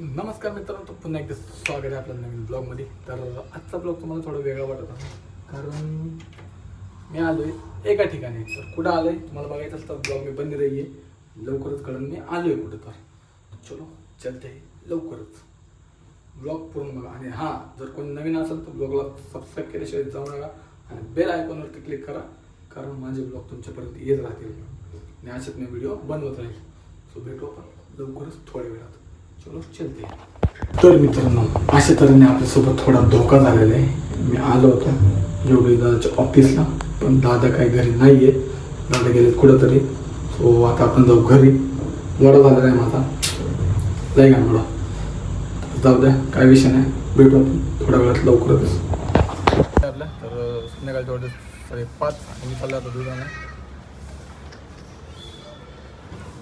नमस्कार मित्रांनो, तो पुन्हा एकदा स्वागत आहे आपल्या नवीन ब्लॉगमध्ये. तर आजचा ब्लॉग तुम्हाला थोडा वेगळा वाटत आहे कारण मी आलो आहे एका ठिकाणी. तर कुठं आलो आहे तुम्हाला बघायचं असतं ब्लॉग मी बंद रही आहे, लवकरच कळून मी आलो आहे कुठं. तर चलो चलते लवकरच ब्लॉग पूर्ण बघा. आणि हां, जर कोणी नवीन असेल तर ब्लॉगला सबस्क्राईब केल्याशिवाय जाऊ नका आणि बेल आयकॉनवरती क्लिक करा, कारण माझे ब्लॉग तुमच्यापर्यंत येत राहतील आणि असेच मी व्हिडिओ बनवत राहील. सो भेटू आपण लवकरच थोड्या वेळात. चलो चलते. तर मित्रांनो, अशा तऱ्हेने आपल्यासोबत थोडा धोका झालेला आहे. मी आलो होतो योगी दादाच्या ऑफिसला, पण दादा काही घरी नाही आहे, दादा गेलेत कुठंतरी. सो आता आपण जाऊ घरी. लढा झालेला आहे माझा, जाई का लढा. जाऊ द्या, काय विषय नाही, भेटू आपण थोड्या वेळात लवकरच. तर संध्याकाळी थोडे 5:30 आणि चाललं आता दुधाने.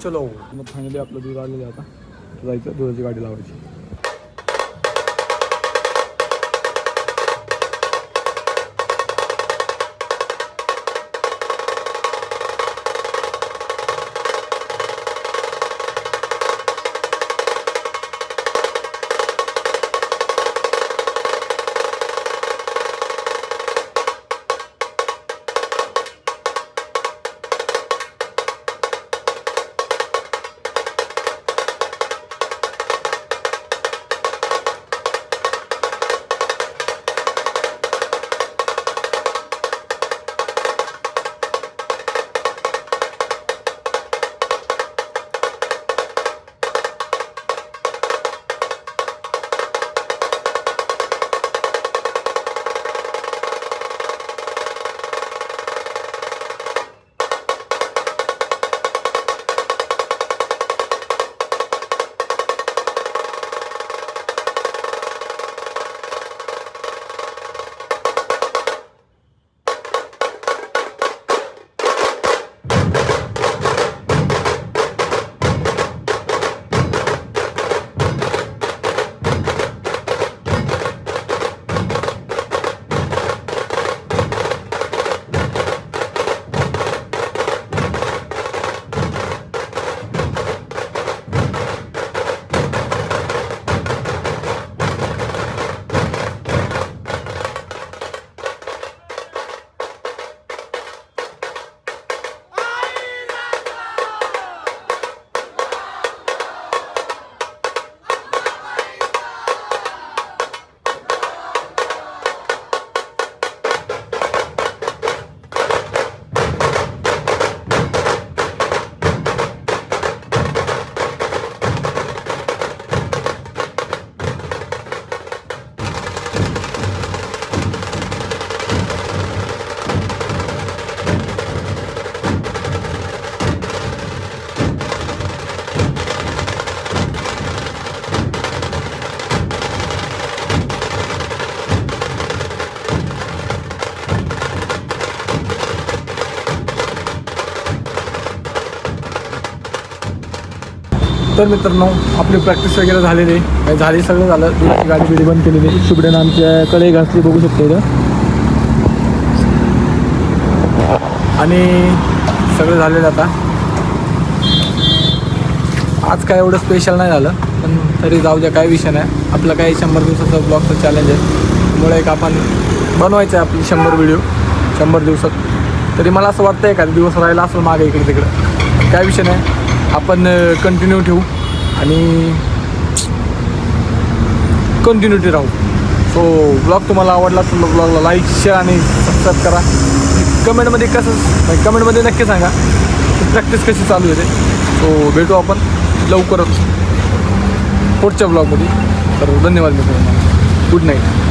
चलो मग फायनली आपलं दूध आलेलं आहे. आता जायचं, दुधाची गाडी लावायची. तर मित्रांनो, आपली प्रॅक्टिस वगैरे झालेली आहे, झाली, सगळं झालं. दुधाची गाडी बिडी बंद केलेली. शुभ्रेनं आमच्याकडे घासली, बघू शकतो इथं. आणि सगळं झालेलं आता. आज काय एवढं स्पेशल नाही झालं, पण तरी जाऊ द्या, काय विषय नाही. आपलं काही 100 दिवसाचं ब्लॉगचं चॅलेंज आहे, त्यामुळे एक आपण बनवायचं आहे आपली 100 व्हिडिओ 100 दिवसात. तरी मला असं वाटतं एखादा दिवस राहिला असेल मागे इकडे तिकडं, काय विषय नाही, आपण कंटिन्यू ठेवू आणि कंटिन्युटी राहू. सो ब्लॉग तुम्हाला आवडला तर ब्लॉगला लाईक, शेअर आणि सबस्क्राईब करा. कमेंटमध्ये कमेंटमध्ये नक्की सांगा की प्रॅक्टिस कशी चालू आहे ते. सो भेटू आपण लवकरच पुढच्या ब्लॉगमध्ये. तर धन्यवाद मित्रांनो, गुड नाईट.